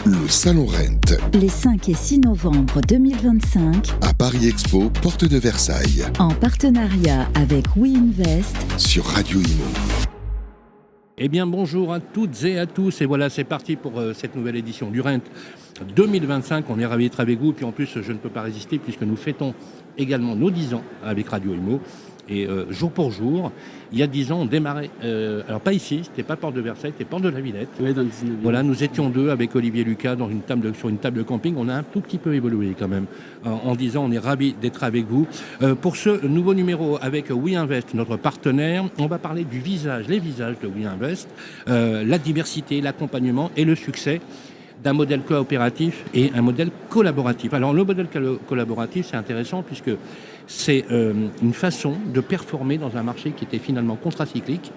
Le Salon Rent. Les 5 et 6 novembre 2025. À Paris Expo, porte de Versailles. En partenariat avec WeInvest. Sur Radio Imo. Eh bien bonjour à toutes et à tous, et voilà c'est parti pour cette nouvelle édition du Rent 2025, on est ravis d'être avec vous, puis en plus je ne peux pas résister puisque nous fêtons également nos 10 ans avec Radio Imo, et jour pour jour, il y a 10 ans on démarrait, alors pas ici, c'était pas Porte de Versailles, c'était Porte de la Villette, oui, dans le 19e. Voilà, nous étions deux avec Olivier Lucas sur une table de camping, on a un tout petit peu évolué quand même, en 10 ans on est ravis d'être avec vous. Pour ce nouveau numéro avec WeInvest, notre partenaire, on va parler du visage, les visages de WeInvest, la diversité, l'accompagnement et le succès d'un modèle coopératif et un modèle collaboratif. Alors le modèle collaboratif c'est intéressant puisque c'est une façon de performer dans un marché qui était finalement contracyclique.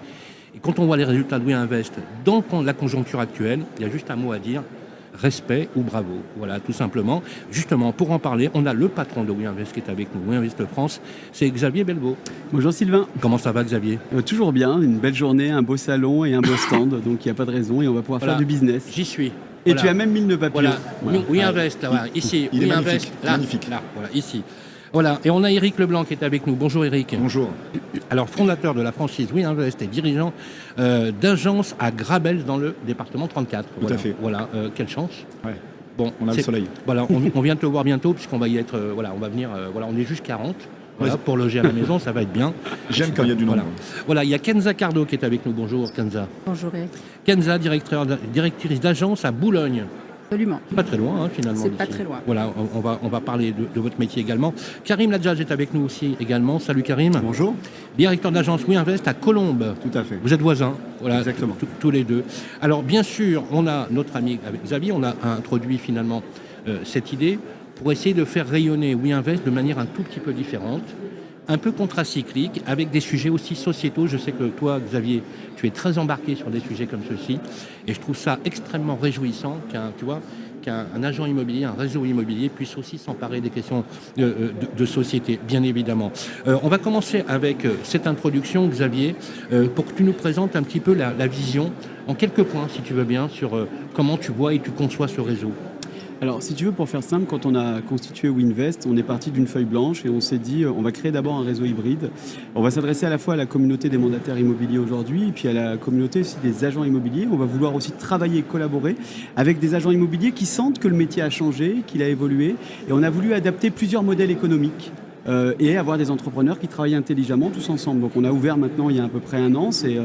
Et quand on voit les résultats de WeInvest dans la conjoncture actuelle, il y a juste un mot à dire, respect ou bravo. Voilà, tout simplement. Justement, pour en parler, on a le patron de WeInvest qui est avec nous, WeInvest France, c'est Xavier Belbeau. Bonjour Sylvain. Comment ça va Xavier ? Toujours bien, une belle journée, un beau salon et un beau stand, donc il n'y a pas de raison et on va pouvoir faire du business. J'y suis. Et voilà. Tu as même mis le nœud papillon. Voilà. WeInvest, là, voilà, ici. Il est WeInvest, magnifique. Là, voilà, ici. Voilà, et on a Éric Leblanc qui est avec nous. Bonjour Éric. Bonjour. Alors, fondateur de la franchise WeInvest et dirigeant d'agence à Grabels dans le département 34. Tout à fait. Voilà, quelle chance. Ouais. Bon, on a le soleil. Voilà, on vient te voir bientôt puisqu'on va y être. Voilà, on va venir. Voilà, on est juste 40. Voilà, Ouais. pour loger à la maison, ça va être bien. J'aime quand il y a du nombre. Voilà, il y a Kenza Cardo qui est avec nous. Bonjour Kenza. Bonjour Eric. Kenza, directrice d'agence à Boulogne. Absolument. Pas très loin, hein, finalement. C'est pas d'ici. très loin. Voilà, on va parler de votre métier également. Karim Ladjadj est avec nous aussi également. Salut Karim. Bonjour. Directeur d'agence WeInvest à Colombes. Tout à fait. Vous êtes voisins. Voilà, Exactement. Tous les deux. Alors bien sûr, on a notre ami avec Xavier, on a introduit finalement cette idée pour essayer de faire rayonner WeInvest de manière un tout petit peu différente, un peu contracyclique, avec des sujets aussi sociétaux. Je sais que toi, Xavier, tu es très embarqué sur des sujets comme ceux-ci, et je trouve ça extrêmement réjouissant qu'un agent immobilier, un réseau immobilier puisse aussi s'emparer des questions de société, bien évidemment. On va commencer avec cette introduction, Xavier, pour que tu nous présentes un petit peu la vision, en quelques points, si tu veux bien, sur comment tu vois et tu conçois ce réseau. Alors, si tu veux, pour faire simple, quand on a constitué WeInvest, on est parti d'une feuille blanche et on s'est dit, on va créer d'abord un réseau hybride. On va s'adresser à la fois à la communauté des mandataires immobiliers aujourd'hui, et puis à la communauté aussi des agents immobiliers. On va vouloir aussi travailler et collaborer avec des agents immobiliers qui sentent que le métier a changé, qu'il a évolué. Et on a voulu adapter plusieurs modèles économiques. Et avoir des entrepreneurs qui travaillent intelligemment tous ensemble. Donc on a ouvert maintenant il y a à peu près 1 an. C'est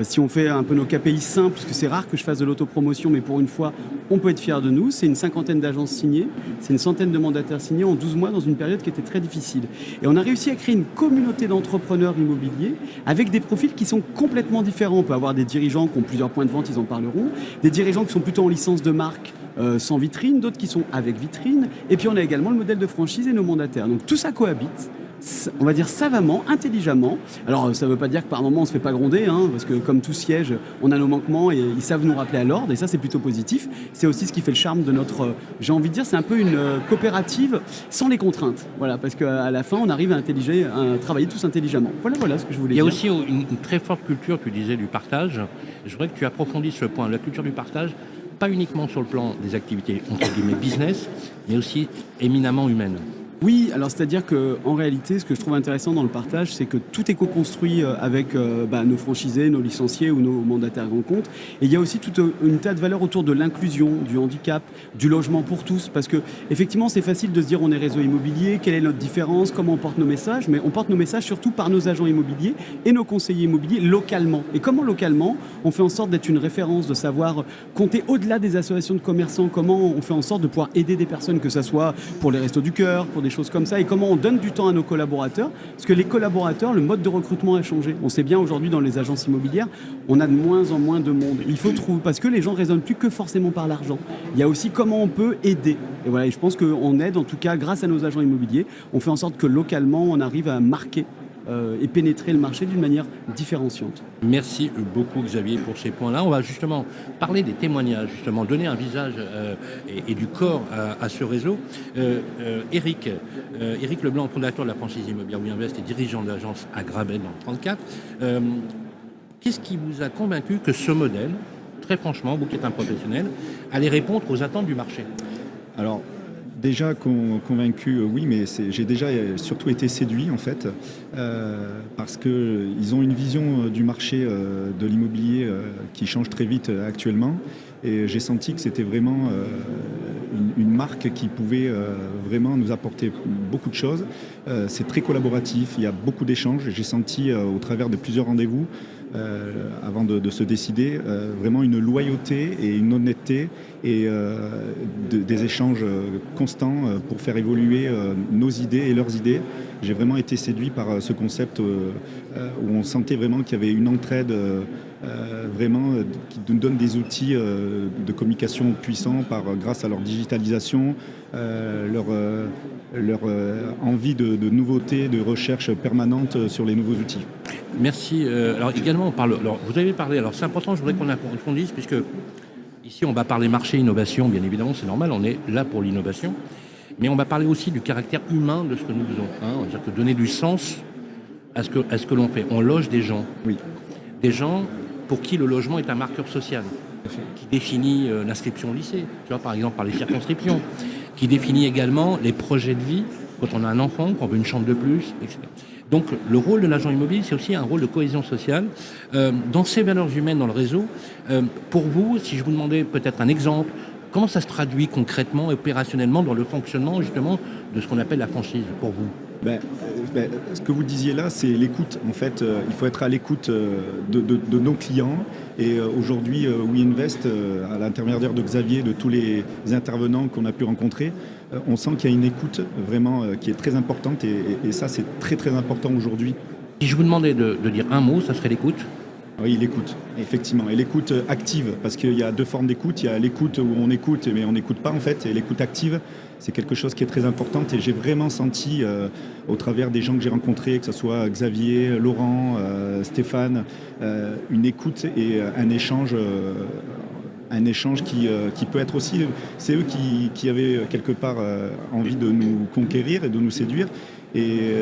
si on fait un peu nos KPI simples, parce que c'est rare que je fasse de l'autopromotion, mais pour une fois, on peut être fier de nous. C'est une 50aine d'agences signées, c'est une centaine de mandataires signés en 12 mois dans une période qui était très difficile. Et on a réussi à créer une communauté d'entrepreneurs immobiliers avec des profils qui sont complètement différents. On peut avoir des dirigeants qui ont plusieurs points de vente, ils en parleront, des dirigeants qui sont plutôt en licence de marque, sans vitrine, d'autres qui sont avec vitrine, et puis on a également le modèle de franchise et nos mandataires. Donc tout ça cohabite, on va dire savamment, intelligemment. Alors ça ne veut pas dire que par moment on ne se fait pas gronder, hein, parce que comme tout siège, on a nos manquements et ils savent nous rappeler à l'ordre, et ça c'est plutôt positif. C'est aussi ce qui fait le charme de notre, j'ai envie de dire, c'est un peu une coopérative sans les contraintes. Voilà, parce qu'à la fin on arrive à travailler tous intelligemment. Voilà ce que je voulais dire. Il y a aussi une très forte culture, tu disais, du partage. Je voudrais que tu approfondisses ce point, la culture du partage, pas uniquement sur le plan des activités entre guillemets business, mais aussi éminemment humaines. Oui, alors c'est-à-dire qu'en réalité, ce que je trouve intéressant dans le partage, c'est que tout est co-construit avec nos franchisés, nos licenciés ou nos mandataires grands comptes. Et il y a aussi toute une tas de valeurs autour de l'inclusion, du handicap, du logement pour tous. Parce que effectivement, c'est facile de se dire on est réseau immobilier, quelle est notre différence, comment on porte nos messages. Mais on porte nos messages surtout par nos agents immobiliers et nos conseillers immobiliers localement. Et comment localement, on fait en sorte d'être une référence, de savoir compter au-delà des associations de commerçants, comment on fait en sorte de pouvoir aider des personnes, que ce soit pour les Restos du Cœur, pour des choses comme ça, et comment on donne du temps à nos collaborateurs, parce que les collaborateurs, le mode de recrutement a changé. On sait bien aujourd'hui dans les agences immobilières, on a de moins en moins de monde. Il faut trouver, parce que les gens ne raisonnent plus que forcément par l'argent. Il y a aussi comment on peut aider. Et voilà, et je pense qu'on aide, en tout cas, grâce à nos agents immobiliers, on fait en sorte que localement, on arrive à marquer et pénétrer le marché d'une manière différenciante. Merci beaucoup Xavier pour ces points-là. On va justement parler des témoignages, justement donner un visage et du corps à ce réseau. Éric Leblanc, fondateur de la franchise immobilière WeInvest et dirigeant de l'agence à Grabels dans le 34. Qu'est-ce qui vous a convaincu que ce modèle très franchement, vous qui êtes un professionnel, aller répondre aux attentes du marché? Alors, déjà convaincu, oui, mais j'ai déjà surtout été séduit en fait, parce qu'ils ont une vision du marché de l'immobilier qui change très vite actuellement. Et j'ai senti que c'était vraiment une marque qui pouvait vraiment nous apporter beaucoup de choses. C'est très collaboratif, il y a beaucoup d'échanges. J'ai senti au travers de plusieurs rendez-vous, avant de se décider, vraiment une loyauté et une honnêteté et des échanges constants pour faire évoluer nos idées et leurs idées. J'ai vraiment été séduit par ce concept où on sentait vraiment qu'il y avait une entraide vraiment qui nous donne des outils de communication puissants grâce à leur digitalisation, leur envie de nouveautés, de recherche permanente sur les nouveaux outils. Merci. Alors également, vous avez parlé, alors c'est important, je voudrais qu'on dise, puisque ici on va parler marché, innovation, bien évidemment, c'est normal, on est là pour l'innovation, mais on va parler aussi du caractère humain de ce que nous faisons. On va dire que donner du sens à ce que l'on fait. On loge des gens. Oui. Des gens pour qui le logement est un marqueur social, qui définit l'inscription au lycée, tu vois, par exemple par les circonscriptions, qui définit également les projets de vie, quand on a un enfant, qu'on veut une chambre de plus, etc. Donc le rôle de l'agent immobilier, c'est aussi un rôle de cohésion sociale. Dans ces valeurs humaines dans le réseau, pour vous, si je vous demandais peut-être un exemple, comment ça se traduit concrètement et opérationnellement dans le fonctionnement justement de ce qu'on appelle la franchise pour vous? Ce que vous disiez là, c'est l'écoute. En fait, il faut être à l'écoute de nos clients. Et aujourd'hui, WeInvest, à l'intermédiaire de Xavier, de tous les intervenants qu'on a pu rencontrer, on sent qu'il y a une écoute vraiment qui est très importante. Et ça, c'est très très important aujourd'hui. Si je vous demandais de dire un mot, ça serait l'écoute? Oui, l'écoute, effectivement. Et l'écoute active, parce qu'il y a deux formes d'écoute. Il y a l'écoute où on écoute, mais on n'écoute pas en fait. Et l'écoute active, c'est quelque chose qui est très important. Et j'ai vraiment senti, au travers des gens que j'ai rencontrés, que ce soit Xavier, Laurent, Stéphane, une écoute et un échange qui peut être aussi... C'est eux qui avaient quelque part envie de nous conquérir et de nous séduire. Et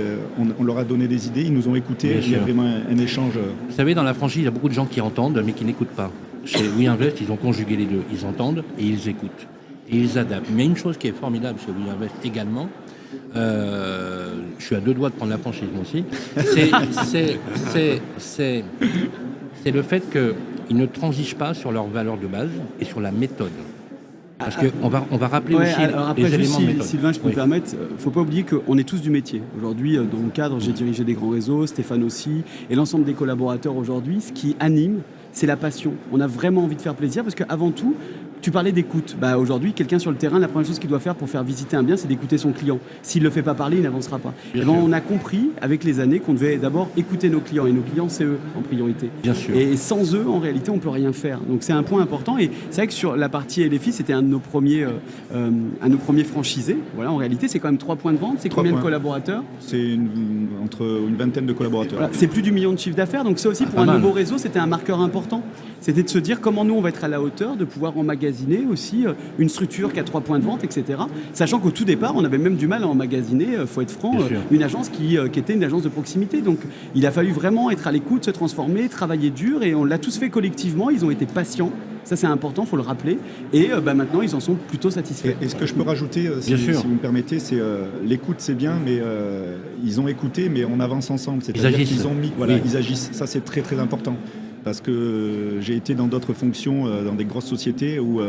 on leur a donné des idées, ils nous ont écoutés, il y a vraiment un échange. Vous savez, dans la franchise, il y a beaucoup de gens qui entendent, mais qui n'écoutent pas. Chez WeInvest, ils ont conjugué les deux. Ils entendent et ils écoutent. Et ils adaptent. Mais il y a une chose qui est formidable chez WeInvest également, je suis à deux doigts de prendre la franchise, moi aussi, c'est le fait qu'ils ne transigent pas sur leurs valeurs de base et sur la méthode. Parce qu'on va rappeler aussi les éléments de méthode. Sylvain, je peux me permettre, il ne faut pas oublier qu'on est tous du métier. Aujourd'hui, dans le cadre, j'ai dirigé des grands réseaux, Stéphane aussi, et l'ensemble des collaborateurs aujourd'hui, ce qui anime, c'est la passion. On a vraiment envie de faire plaisir parce qu'avant tout, tu parlais d'écoute. Aujourd'hui, quelqu'un sur le terrain, la première chose qu'il doit faire pour faire visiter un bien, c'est d'écouter son client. S'il ne le fait pas parler, il n'avancera pas. On a compris avec les années qu'on devait d'abord écouter nos clients. Et nos clients, c'est eux en priorité. Bien sûr. Et sans eux, en réalité, on ne peut rien faire. Donc c'est un point important. Et c'est vrai que sur la partie LFI, c'était un de nos premiers franchisés. Voilà, en réalité, c'est quand même 3 points de vente. C'est combien de collaborateurs? C'est entre une vingtaine de collaborateurs. Voilà, c'est plus du million de chiffre d'affaires. Donc ça aussi, pour un nouveau réseau, c'était un marqueur important. C'était de se dire comment nous, on va être à la hauteur, de pouvoir emmagasiner aussi une structure qui a 3 points de vente, etc. Sachant qu'au tout départ, on avait même du mal à emmagasiner, faut être franc, une agence qui était une agence de proximité. Donc il a fallu vraiment être à l'écoute, se transformer, travailler dur, et on l'a tous fait collectivement. Ils ont été patients. Ça, c'est important, il faut le rappeler. Et maintenant, ils en sont plutôt satisfaits. Et ce que je peux rajouter, si vous me permettez, c'est l'écoute, c'est bien, mais ils ont écouté, mais on avance ensemble. C'est-à-dire qu'ils ont mis, ils agissent. Ça, c'est très, très important. Parce que j'ai été dans d'autres fonctions, dans des grosses sociétés où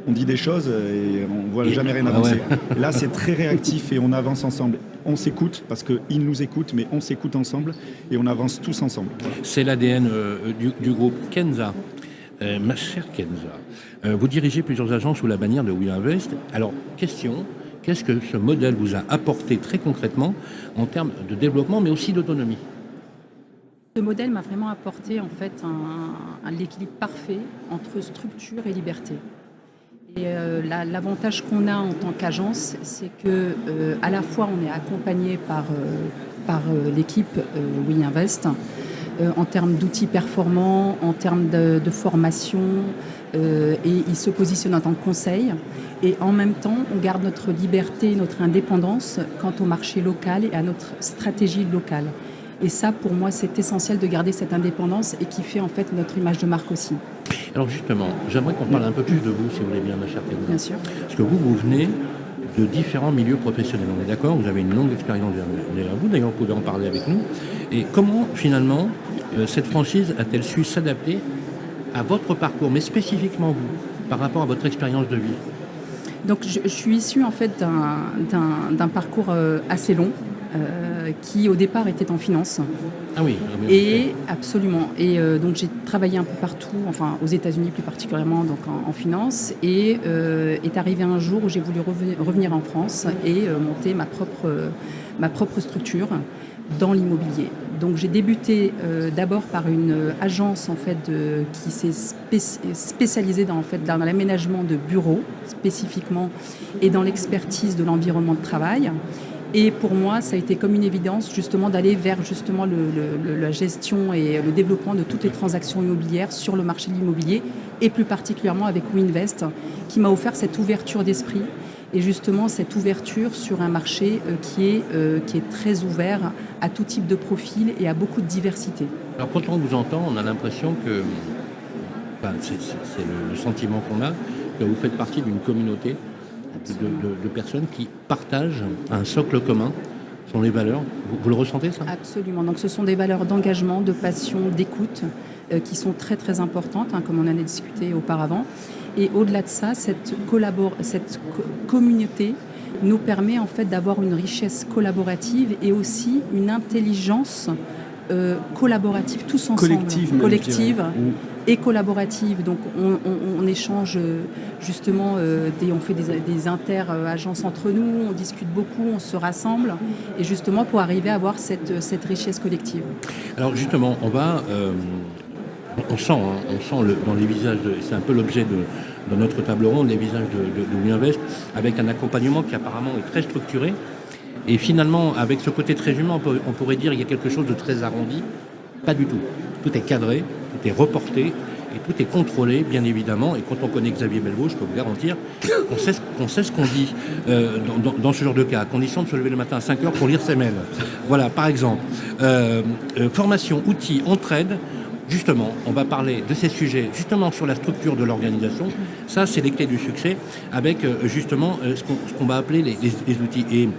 on dit des choses et on ne voit jamais rien avancer. Là, c'est très réactif et on avance ensemble. On s'écoute parce qu'ils nous écoutent, mais on s'écoute ensemble et on avance tous ensemble. Voilà. C'est l'ADN du groupe Kenza. Ma chère Kenza, vous dirigez plusieurs agences sous la bannière de WeInvest. Alors, question, qu'est-ce que ce modèle vous a apporté très concrètement en termes de développement, mais aussi d'autonomie? Ce modèle m'a vraiment apporté en fait l'équilibre parfait entre structure et liberté. Et l'avantage qu'on a en tant qu'agence, c'est que à la fois on est accompagné par l'équipe WeInvest en termes d'outils performants, en termes de formation, et il se positionne en tant que conseil. Et en même temps, on garde notre liberté, notre indépendance quant au marché local et à notre stratégie locale. Et ça, pour moi, c'est essentiel de garder cette indépendance et qui fait en fait notre image de marque aussi. Alors justement, j'aimerais qu'on parle un peu plus de vous, si vous voulez bien, ma chère Camille. Bien sûr. Parce que vous venez de différents milieux professionnels, on est d'accord, vous avez une longue expérience derrière vous, d'ailleurs vous pouvez en parler avec nous. Et comment finalement cette franchise a-t-elle su s'adapter à votre parcours, mais spécifiquement vous, par rapport à votre expérience de vie? Donc je suis issue en fait d'un parcours assez long qui au départ était en finance. Ah oui. Et absolument. Et donc j'ai travaillé un peu partout, enfin aux États-Unis plus particulièrement, donc en finance. Et est arrivé un jour où j'ai voulu revenir en France et monter ma propre structure dans l'immobilier. Donc j'ai débuté d'abord par une agence en fait qui s'est spécialisée dans l'aménagement de bureaux spécifiquement et dans l'expertise de l'environnement de travail. Et pour moi, ça a été comme une évidence justement d'aller vers justement la gestion et le développement de toutes les transactions immobilières sur le marché de l'immobilier et plus particulièrement avec WeInvest qui m'a offert cette ouverture d'esprit et justement cette ouverture sur un marché qui est très ouvert à tout type de profil et à beaucoup de diversité. Alors quand on vous entend, on a l'impression que, c'est le sentiment qu'on a, que vous faites partie d'une communauté de personnes qui partagent un socle commun, sont les valeurs. Vous le ressentez ça? Absolument. Donc ce sont des valeurs d'engagement, de passion, d'écoute qui sont très très importantes, comme on en a discuté auparavant. Et au-delà de ça, cette communauté nous permet en fait d'avoir une richesse collaborative et aussi une intelligence collaborative, tous ensemble, collective et collaborative. Donc on échange justement, on fait des inter-agences entre nous, on discute beaucoup, on se rassemble, et justement pour arriver à avoir cette richesse collective. Alors justement, on sent dans les visages, c'est un peu l'objet de notre table ronde, les visages de WeInvest, avec un accompagnement qui apparemment est très structuré. Et finalement, avec ce côté très humain, on pourrait dire qu'il y a quelque chose de très arrondi. Pas du tout. Tout est cadré, tout est reporté et tout est contrôlé, bien évidemment. Et quand on connaît Xavier Belvaux, je peux vous garantir qu'on sait ce qu'on dit dans ce genre de cas, à condition de se lever le matin à 5h pour lire ses mails. Voilà, par exemple. Formation, outils, entraide. Justement, on va parler de ces sujets, justement sur la structure de l'organisation. Ça, c'est les clés du succès, avec justement ce qu'on va appeler les outils. Et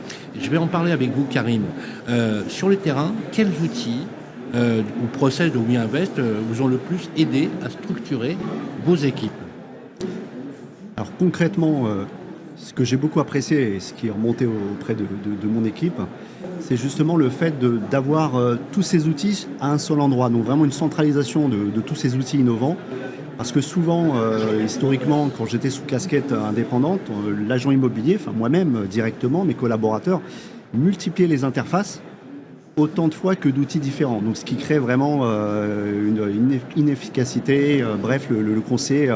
je vais en parler avec vous, Karim. Sur le terrain, quels outils ou process de WeInvest vous ont le plus aidé à structurer vos équipes? Alors concrètement, ce que j'ai beaucoup apprécié et ce qui est remonté auprès de mon équipe, c'est justement le fait d'avoir tous ces outils à un seul endroit. Donc vraiment une centralisation de tous ces outils innovants. Parce que souvent, historiquement, quand j'étais sous casquette indépendante, l'agent immobilier, enfin moi-même directement, mes collaborateurs, multipliaient les interfaces autant de fois que d'outils différents. Donc ce qui crée vraiment une inefficacité. Bref, le conseiller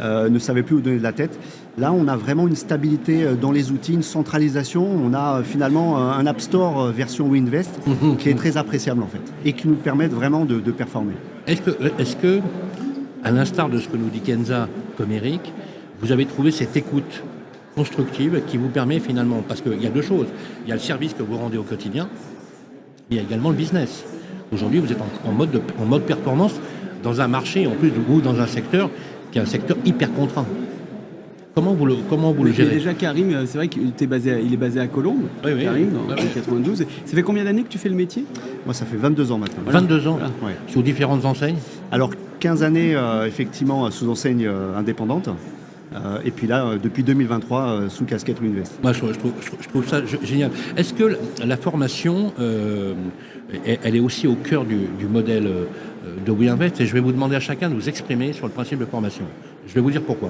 ne savait plus où donner de la tête. Là, on a vraiment une stabilité dans les outils, une centralisation. On a finalement un App Store version WeInvest qui est très appréciable en fait et qui nous permet vraiment de performer. Est-ce que, à l'instar de ce que nous dit Kenza comme Eric, vous avez trouvé cette écoute constructive qui vous permet finalement, parce qu'il y a deux choses, il y a le service que vous rendez au quotidien, il y a également le business. Aujourd'hui, vous êtes en mode performance dans un marché, en plus ou dans un secteur qui est un secteur hyper contraint. Comment vous le gérez? Déjà, Karim, c'est vrai qu'il est basé à Colombes, oui, Karim, dans 92. Ça fait combien d'années que tu fais le métier? Moi, ça fait 22 ans maintenant. 22 ans, voilà. Ouais. Sous différentes enseignes? Alors, 15 années, effectivement, sous enseigne indépendante. Et puis là, depuis 2023, sous casquette WeInvest. Moi, je trouve ça génial. Est-ce que la formation, elle est aussi au cœur du modèle de WeInvest? Et je vais vous demander à chacun de vous exprimer sur le principe de formation. Je vais vous dire pourquoi.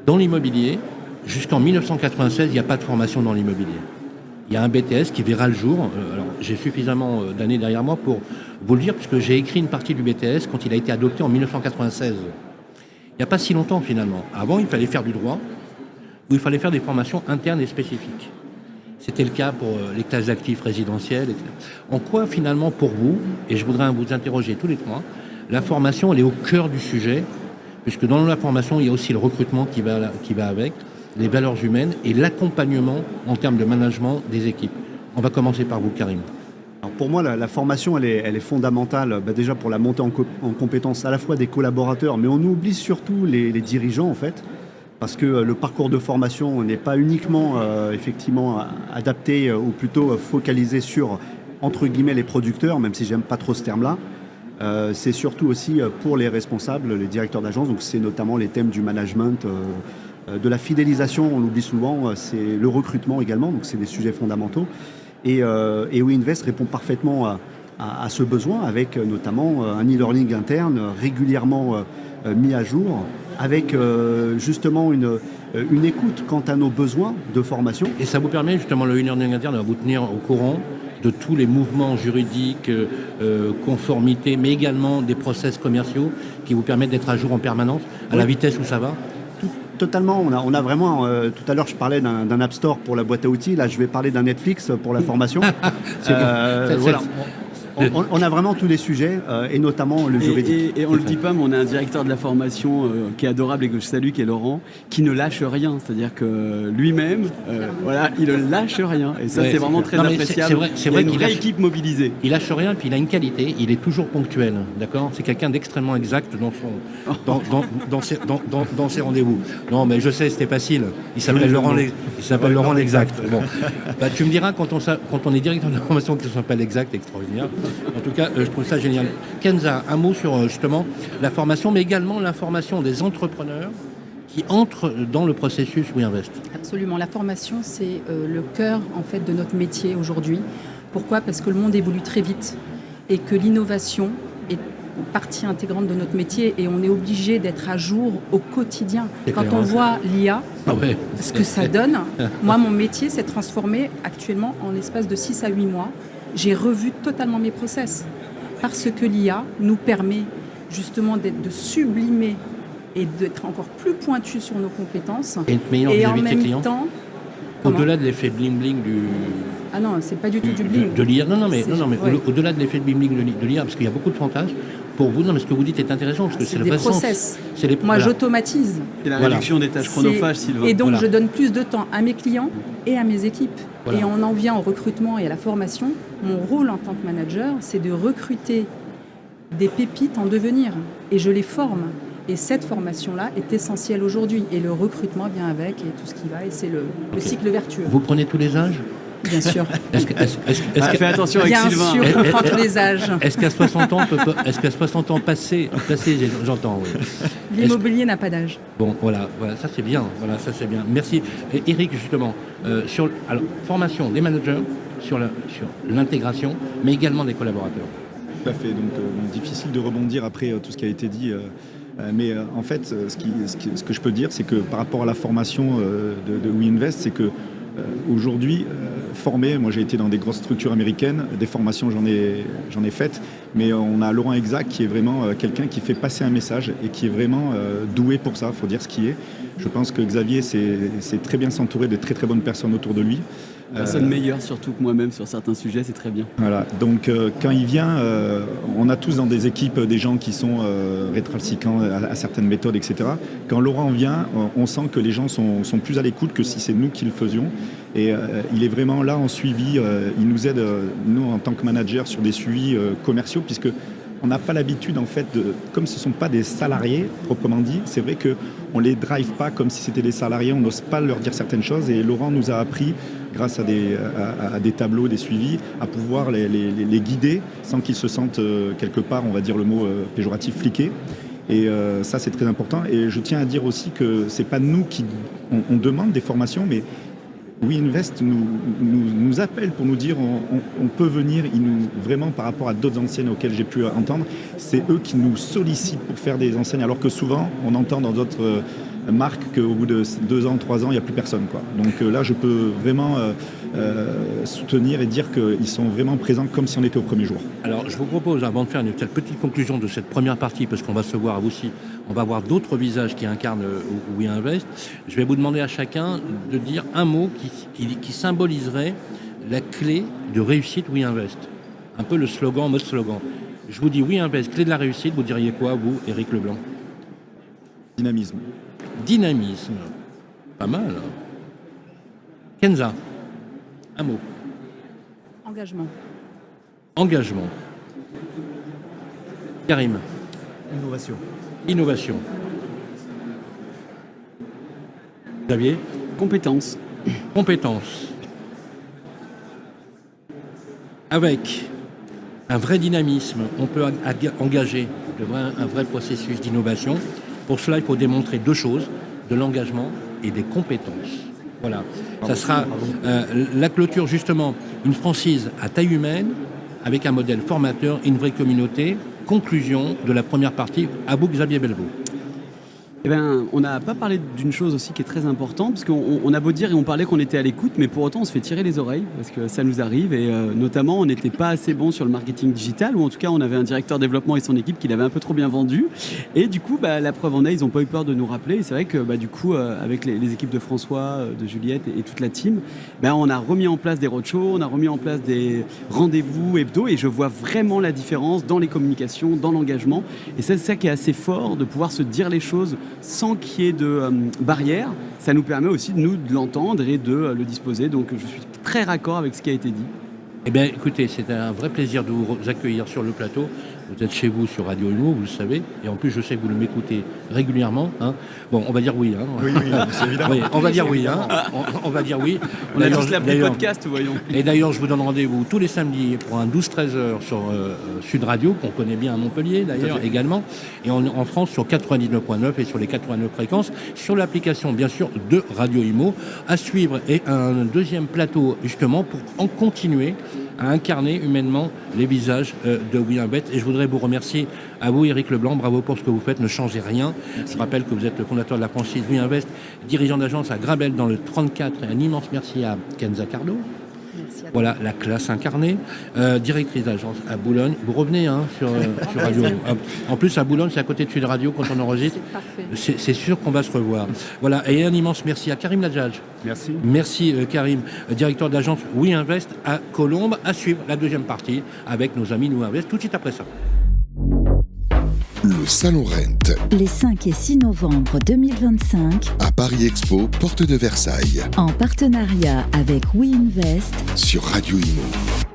Dans l'immobilier, jusqu'en 1996, il n'y a pas de formation dans l'immobilier. Il y a un BTS qui verra le jour. Alors, j'ai suffisamment d'années derrière moi pour vous le dire, puisque j'ai écrit une partie du BTS quand il a été adopté en 1996. Il n'y a pas si longtemps finalement. Avant, il fallait faire du droit, ou il fallait faire des formations internes et spécifiques. C'était le cas pour les classes d'actifs résidentielles, etc. En quoi finalement pour vous, et je voudrais vous interroger tous les trois, la formation elle est au cœur du sujet, puisque dans la formation, il y a aussi le recrutement qui va avec, les valeurs humaines et l'accompagnement en termes de management des équipes. On va commencer par vous, Karim. Alors pour moi, la formation, elle est fondamentale, déjà pour la montée en compétences à la fois des collaborateurs, mais on oublie surtout les dirigeants en fait, parce que le parcours de formation n'est pas uniquement effectivement adapté ou plutôt focalisé sur, entre guillemets, les producteurs, même si j'aime pas trop ce terme-là. C'est surtout aussi pour les responsables, les directeurs d'agence, donc c'est notamment les thèmes du management, de la fidélisation, on l'oublie souvent, c'est le recrutement également, donc c'est des sujets fondamentaux. Et WeInvest répond parfaitement à ce besoin avec notamment un e-learning interne régulièrement mis à jour, avec justement une écoute quant à nos besoins de formation. Et ça vous permet justement, le e-learning interne, de vous tenir au courant de tous les mouvements juridiques, conformités, mais également des process commerciaux qui vous permettent d'être à jour en permanence, à la vitesse où ça va. Totalement, on a vraiment, tout à l'heure je parlais d'un App Store pour la boîte à outils, là je vais parler d'un Netflix pour la formation. Voilà. On a vraiment tous les sujets, et notamment le juridique. Et on ne le dit pas, mais on a un directeur de la formation qui est adorable et que je salue, qui est Laurent, qui ne lâche rien. C'est-à-dire que lui-même, voilà, il ne lâche rien. Et ça, c'est vraiment très appréciable. C'est vrai il y a une qu'il vraie lâche, équipe mobilisée. Il lâche rien, puis il a une qualité, il est toujours ponctuel, d'accord ? C'est quelqu'un d'extrêmement exact dans ses rendez-vous. Non, mais je sais, c'était facile. Il s'appelle Laurent l'exact. Bon. Bah, tu me diras, quand on est directeur de la formation qui s'appelle exact, extraordinaire. En tout cas, je trouve ça génial. Kenza, un mot sur justement la formation, mais également l'information des entrepreneurs qui entrent dans le processus WeInvest. Absolument. La formation, c'est le cœur en fait de notre métier aujourd'hui. Pourquoi ? Parce que le monde évolue très vite et que l'innovation est partie intégrante de notre métier et on est obligé d'être à jour au quotidien. Quand on voit l'IA, ce que ça donne, moi, mon métier s'est transformé actuellement en l'espace de 6 à 8 mois. J'ai revu totalement mes process parce que l'IA nous permet justement de sublimer et d'être encore plus pointu sur nos compétences. Et en même temps, au-delà de l'effet bling-bling du... Ah non, c'est pas du tout du bling. De l'IA. Non, mais au-delà de l'effet bling-bling de l'IA, parce qu'il y a beaucoup de fantasmes, pour vous, non, mais ce que vous dites est intéressant, parce que c'est le vrai sens. C'est des process. Moi, j'automatise. C'est la réduction des tâches chronophages, Sylvain. Et donc, je donne plus de temps à mes clients et à mes équipes. Voilà. Et on en vient au recrutement et à la formation. Mon rôle en tant que manager, c'est de recruter des pépites en devenir. Et je les forme. Et cette formation-là est essentielle aujourd'hui. Et le recrutement vient avec et tout ce qui va. Et c'est le cycle vertueux. Vous prenez tous les âges ? Bien sûr. Fais attention avec Sylvain. Bien sûr, on prend tous les âges. Est-ce qu'à 60 ans passés, j'entends, oui. L'immobilier n'a pas d'âge. Bon, voilà, ça c'est bien. Voilà, ça c'est bien. Merci. Et Eric, justement, sur formation des managers, sur l'intégration, mais également des collaborateurs. Tout à fait. Donc, difficile de rebondir après tout ce qui a été dit. Mais en fait, ce que je peux dire, c'est que par rapport à la formation de WeInvest, c'est que aujourd'hui, formé, moi j'ai été dans des grosses structures américaines, des formations j'en ai faites, mais on a Laurent Exact qui est vraiment quelqu'un qui fait passer un message et qui est vraiment doué pour ça, il faut dire ce qui est. Je pense que Xavier c'est très bien s'entourer de très très bonnes personnes autour de lui. Personne meilleure surtout que moi-même sur certains sujets, c'est très bien. Voilà, donc quand il vient, on a tous dans des équipes des gens qui sont rétralciquants à certaines méthodes, etc. Quand Laurent vient, on sent que les gens sont plus à l'écoute que si c'est nous qui le faisions. Et il est vraiment là en suivi, il nous aide, nous en tant que manager, sur des suivis commerciaux, puisque on n'a pas l'habitude, en fait, comme ce ne sont pas des salariés, proprement dit, c'est vrai qu'on ne les drive pas comme si c'était des salariés, on n'ose pas leur dire certaines choses. Et Laurent nous a appris, grâce à des tableaux, des suivis, à pouvoir les guider sans qu'ils se sentent quelque part, on va dire le mot péjoratif, fliqués. Et ça, c'est très important. Et je tiens à dire aussi que ce n'est pas nous qui on demande des formations, mais WeInvest nous appelle pour nous dire on peut venir, vraiment par rapport à d'autres enseignes auxquelles j'ai pu entendre, c'est eux qui nous sollicitent pour faire des enseignes, alors que souvent on entend dans d'autres marques qu'au bout de 2 ans, 3 ans, il n'y a plus personne, quoi. Donc là, je peux vraiment soutenir et dire qu'ils sont vraiment présents comme si on était au premier jour. Alors, je vous propose, avant de faire une petite conclusion de cette première partie, parce qu'on va se voir aussi, on va voir d'autres visages qui incarnent WeInvest, je vais vous demander à chacun de dire un mot qui symboliserait la clé de réussite WeInvest. Un peu le slogan, en mode slogan. Je vous dis WeInvest, clé de la réussite, vous diriez quoi, vous, Éric Leblanc ? Dynamisme. Dynamisme. Pas mal. Kenza, un mot. Engagement. engagement. Karim, Innovation. innovation. Xavier, Compétences. compétences. Avec un vrai dynamisme, on peut engager un vrai processus d'innovation. Pour cela, il faut démontrer deux choses, de l'engagement et des compétences. Voilà. Ça sera la clôture, justement, une franchise à taille humaine, avec un modèle formateur et une vraie communauté. Conclusion de la première partie, à vous, Xavier Belvaux. Eh ben, on n'a pas parlé d'une chose aussi qui est très importante, parce qu'on a beau dire et on parlait qu'on était à l'écoute, mais pour autant on se fait tirer les oreilles, parce que ça nous arrive, et notamment on n'était pas assez bon sur le marketing digital, ou en tout cas on avait un directeur développement et son équipe qui l'avait un peu trop bien vendu, et du coup la preuve en est, ils n'ont pas eu peur de nous rappeler, et c'est vrai que du coup avec les équipes de François, de Juliette et toute la team, on a remis en place des roadshows, on a remis en place des rendez-vous hebdo, et je vois vraiment la différence dans les communications, dans l'engagement, et c'est ça qui est assez fort, de pouvoir se dire les choses sans qu'il y ait de barrière. Ça nous permet aussi de l'entendre et de le disposer. Donc je suis très raccord avec ce qui a été dit. Eh bien, écoutez, c'est un vrai plaisir de vous accueillir sur le plateau. Vous êtes chez vous sur Radio Imo, vous le savez. Et en plus, je sais que vous m'écoutez régulièrement. Hein. Bon, on va dire oui. Hein. Oui, c'est évidemment. Oui, on va dire oui. Hein. On va dire oui. On a tous l'appli podcast, voyons. Et d'ailleurs, je vous donne rendez-vous tous les samedis pour un 12-13h sur Sud Radio, qu'on connaît bien à Montpellier d'ailleurs également. Et en France sur 99.9 et sur les 89 fréquences. Sur l'application, bien sûr, de Radio Imo. À suivre et un deuxième plateau, justement, pour en continuer à incarner humainement les visages de WeInvest. Et je voudrais vous remercier à vous, Éric Leblanc. Bravo pour ce que vous faites. Ne changez rien. Merci. Je rappelle que vous êtes le fondateur de la franchise WeInvest, dirigeant d'agence à Grabel dans le 34. Et un immense merci à Kenza Cardo. Voilà, la classe incarnée, directrice d'agence à Boulogne. Vous revenez sur Radio. En plus, à Boulogne, c'est à côté de Sud Radio quand on enregistre. C'est sûr qu'on va se revoir. Voilà, et un immense merci à Karim Ladjadj. Merci. Merci Karim, directeur d'agence WeInvest à Colombes. À suivre la deuxième partie avec nos amis WeInvest tout de suite après ça. Le Salon Rent. Les 5 et 6 novembre 2025. À Paris Expo, porte de Versailles. En partenariat avec WeInvest. Sur Radio Imo.